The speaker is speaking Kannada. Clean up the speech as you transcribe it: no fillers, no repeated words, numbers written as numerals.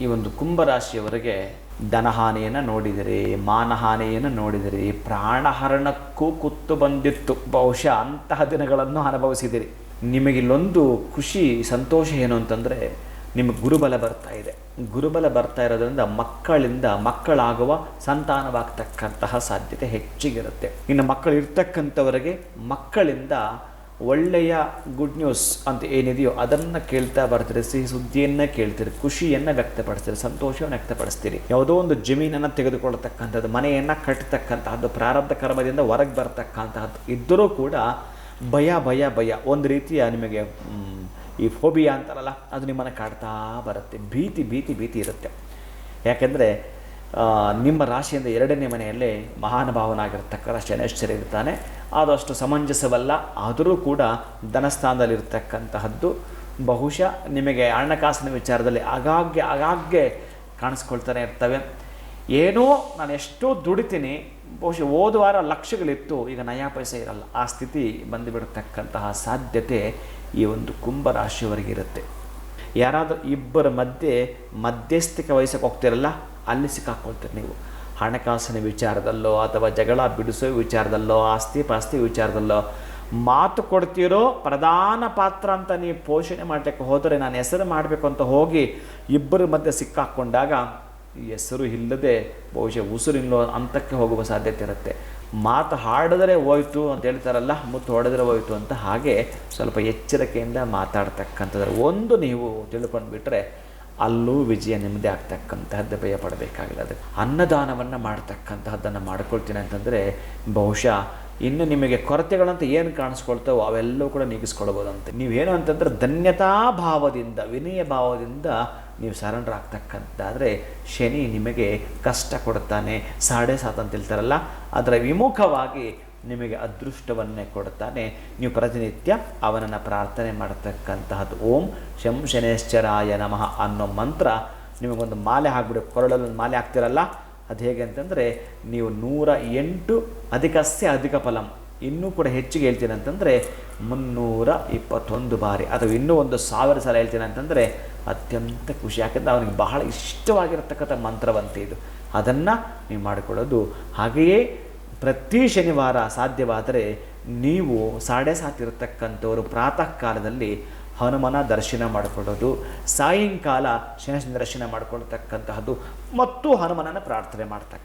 ಈ ಒಂದು ಕುಂಭರಾಶಿಯವರಿಗೆ ಧನಹಾನಿಯನ್ನು ನೋಡಿದಿರಿ, ಮಾನಹಾನಿಯನ್ನು ನೋಡಿದಿರಿ, ಪ್ರಾಣಹರಣಕ್ಕೂ ಕುತ್ತು ಬಂದಿತ್ತು. ಬಹುಶಃ ಅಂತಹ ದಿನಗಳನ್ನು ಅನುಭವಿಸಿದಿರಿ. ನಿಮಗಿಲ್ಲೊಂದು ಖುಷಿ ಸಂತೋಷ ಏನು ಅಂತಂದರೆ, ನಿಮಗೆ ಗುರುಬಲ ಬರ್ತಾ ಇದೆ. ಗುರುಬಲ ಬರ್ತಾ ಇರೋದ್ರಿಂದ ಮಕ್ಕಳಾಗುವ ಸಂತಾನವಾಗ್ತಕ್ಕಂತಹ ಸಾಧ್ಯತೆ ಹೆಚ್ಚಿಗಿರುತ್ತೆ. ಇನ್ನು ಮಕ್ಕಳು ಇರ್ತಕ್ಕಂಥವರಿಗೆ ಮಕ್ಕಳಿಂದ ಒಳ್ಳೆಯ ಗುಡ್ ನ್ಯೂಸ್ ಅಂತ ಏನಿದೆಯೋ ಅದನ್ನು ಕೇಳ್ತಾ ಬರ್ತೀರಿ, ಸಿಹಿ ಸುದ್ದಿಯನ್ನು ಕೇಳ್ತೀರಿ, ಖುಷಿಯನ್ನು ವ್ಯಕ್ತಪಡಿಸ್ತೀರಿ, ಸಂತೋಷವನ್ನು ವ್ಯಕ್ತಪಡಿಸ್ತೀರಿ. ಯಾವುದೋ ಒಂದು ಜಮೀನನ್ನು ತೆಗೆದುಕೊಳ್ಳತಕ್ಕಂಥದ್ದು, ಮನೆಯನ್ನು ಕಟ್ಟತಕ್ಕಂತಹದ್ದು, ಪ್ರಾರಬ್ಧ ಕರ್ಮದಿಂದ ಹೊರಗೆ ಬರ್ತಕ್ಕಂತಹದ್ದು ಇದ್ದರೂ ಕೂಡ ಭಯ ಒಂದು ರೀತಿಯ ನಿಮಗೆ ಈ ಫೋಬಿಯಾ ಅಂತಾರಲ್ಲ, ಅದು ನಿಮ್ಮನ್ನು ಕಾಡ್ತಾ ಬರುತ್ತೆ. ಭೀತಿ ಇರುತ್ತೆ. ಯಾಕೆಂದರೆ ನಿಮ್ಮ ರಾಶಿಯಿಂದ 2ನೇ ಮನೆಯಲ್ಲೇ ಮಹಾನುಭಾವನಾಗಿರ್ತಕ್ಕಂಥ ಶನೈಶ್ಚರ ಇರ್ತಾನೆ. ಆದಷ್ಟು ಸಮಂಜಸವಲ್ಲ, ಆದರೂ ಕೂಡ ಧನಸ್ಥಾನದಲ್ಲಿರ್ತಕ್ಕಂತಹದ್ದು ಬಹುಶಃ ನಿಮಗೆ ಹಣಕಾಸಿನ ವಿಚಾರದಲ್ಲಿ ಆಗಾಗ್ಗೆ ಕಾಣಿಸ್ಕೊಳ್ತಾನೆ ಇರ್ತವೆ. ಏನೋ ನಾನು ಎಷ್ಟೋ ದುಡಿತೀನಿ, ಬಹುಶಃ ಹೋದ ವಾರ ಲಕ್ಷಗಳಿತ್ತು, ಈಗ ನಯಾ ಪೈಸೆ ಇರಲ್ಲ, ಆ ಸ್ಥಿತಿ ಬಂದುಬಿಡತಕ್ಕಂತಹ ಸಾಧ್ಯತೆ ಈ ಒಂದು ಕುಂಭರಾಶಿಯವರಿಗಿರುತ್ತೆ. ಯಾರಾದರೂ ಇಬ್ಬರ ಮಧ್ಯಸ್ಥಿಕೆ ವಹಿಸಕ್ಕೆ ಹೋಗ್ತಿರಲ್ಲ, ಅಲ್ಲಿ ಸಿಕ್ಕಾಕ್ಕೊಳ್ತೀರಿ ನೀವು. ಹಣಕಾಸಿನ ವಿಚಾರದಲ್ಲೋ ಅಥವಾ ಜಗಳ ಬಿಡಿಸೋ ವಿಚಾರದಲ್ಲೋ, ಆಸ್ತಿ ಪಾಸ್ತಿ ವಿಚಾರದಲ್ಲೋ ಮಾತು ಕೊಡ್ತೀರೋ, ಪ್ರಧಾನ ಪಾತ್ರ ಅಂತ ನೀವು ಪೋಷಣೆ ಮಾಡಲಿಕ್ಕೆ ಹೋದರೆ, ನಾನು ಹೆಸರು ಮಾಡಬೇಕು ಅಂತ ಹೋಗಿ ಇಬ್ಬರ ಮಧ್ಯೆ ಸಿಕ್ಕಾಕ್ಕೊಂಡಾಗ ಹೆಸರು ಇಲ್ಲದೆ ಬಹುಶಃ ಉಸಿರಿಲ್ಲೋ ಹಂತಕ್ಕೆ ಹೋಗುವ ಸಾಧ್ಯತೆ ಇರುತ್ತೆ. ಮಾತು ಹಾಡಿದ್ರೆ ಹೋಯ್ತು ಅಂತ ಹೇಳ್ತಾರಲ್ಲ, ಮುತ್ತು ಹೊಡೆದ್ರೆ ಹೋಯ್ತು ಅಂತ, ಹಾಗೆ ಸ್ವಲ್ಪ ಎಚ್ಚರಿಕೆಯಿಂದ ಮಾತಾಡ್ತಕ್ಕಂಥದ್ದು ಒಂದು ನೀವು ತಿಳ್ಕೊಂಡು ಬಿಟ್ಟರೆ ಅಲ್ಲೂ ವಿಜಯ ನಿಮ್ಮದೇ ಆಗ್ತಕ್ಕಂತಹದ್ದು, ಭಯ ಪಡಬೇಕಾಗಿಲ್ಲ. ಅದಕ್ಕೆ ಅನ್ನದಾನವನ್ನು ಮಾಡ್ತಕ್ಕಂತಹದ್ದನ್ನು ಮಾಡ್ಕೊಳ್ತೀನಿ ಅಂತಂದರೆ ಬಹುಶಃ ಇನ್ನು ನಿಮಗೆ ಕೊರತೆಗಳಂತ ಏನು ಕಾಣಿಸ್ಕೊಳ್ತಾವೋ ಅವೆಲ್ಲವೂ ಕೂಡ ನೀಗಿಸ್ಕೊಳ್ಬೋದಂತೆ. ನೀವೇನು ಅಂತಂದರೆ ಧನ್ಯತಾ ಭಾವದಿಂದ, ವಿನಯ ಭಾವದಿಂದ ನೀವು ಸರೆಂಡರ್ ಆಗ್ತಕ್ಕಂಥದ್ದಾದರೆ ಶನಿ ನಿಮಗೆ ಕಷ್ಟ ಕೊಡ್ತಾನೆ. 7.5 ಅಂತ ಹೇಳ್ತಾರಲ್ಲ, ಅದರ ವಿಮುಖವಾಗಿ ನಿಮಗೆ ಅದೃಷ್ಟವನ್ನೇ ಕೊಡ್ತಾನೆ. ನೀವು ಪ್ರತಿನಿತ್ಯ ಅವನನ್ನು ಪ್ರಾರ್ಥನೆ ಮಾಡತಕ್ಕಂತಹದ್ದು. ಓಂ ಶಂ ಶನೇಶ್ಚರಾಯ ನಮಃ ಅನ್ನೋ ಮಂತ್ರ ನಿಮಗೊಂದು ಮಾಲೆ ಹಾಕ್ಬಿಡಿ. ಕೊರಳಲ್ಲೊಂದು ಮಾಲೆ ಹಾಕ್ತಿರಲ್ಲ, ಅದು ಹೇಗೆ ಅಂತಂದರೆ, ನೀವು 108 ಅಧಿಕಸ್ಯ ಅಧಿಕ ಫಲಂ, ಇನ್ನೂ ಕೂಡ ಹೆಚ್ಚಿಗೆ ಹೇಳ್ತೀನಿ ಅಂತಂದರೆ 321 ಬಾರಿ, ಅಥವಾ ಇನ್ನೂ 1000 ಸಲ ಹೇಳ್ತೀನಿ ಅಂತಂದರೆ ಅತ್ಯಂತ ಖುಷಿ. ಯಾಕೆಂದರೆ ಅವನಿಗೆ ಬಹಳ ಇಷ್ಟವಾಗಿರತಕ್ಕಂಥ ಮಂತ್ರವಂತೆ ಇದು. ಅದನ್ನು ನೀವು ಮಾಡಿಕೊಳ್ಳೋದು. ಹಾಗೆಯೇ ಪ್ರತಿ ಶನಿವಾರ ಸಾಧ್ಯವಾದರೆ ನೀವು 7.5 ಇರತಕ್ಕಂಥವರು ಪ್ರಾತಃ ಕಾಲದಲ್ಲಿ ಹನುಮನ ದರ್ಶನ ಮಾಡಿಕೊಳ್ಳೋದು, ಸಾಯಂಕಾಲ ಶನಿ ದರ್ಶನ ಮಾಡಿಕೊಳ್ತಕ್ಕಂತಹದ್ದು ಮತ್ತು ಹನುಮನನ್ನು ಪ್ರಾರ್ಥನೆ ಮಾಡ್ತಕ್ಕಂಥ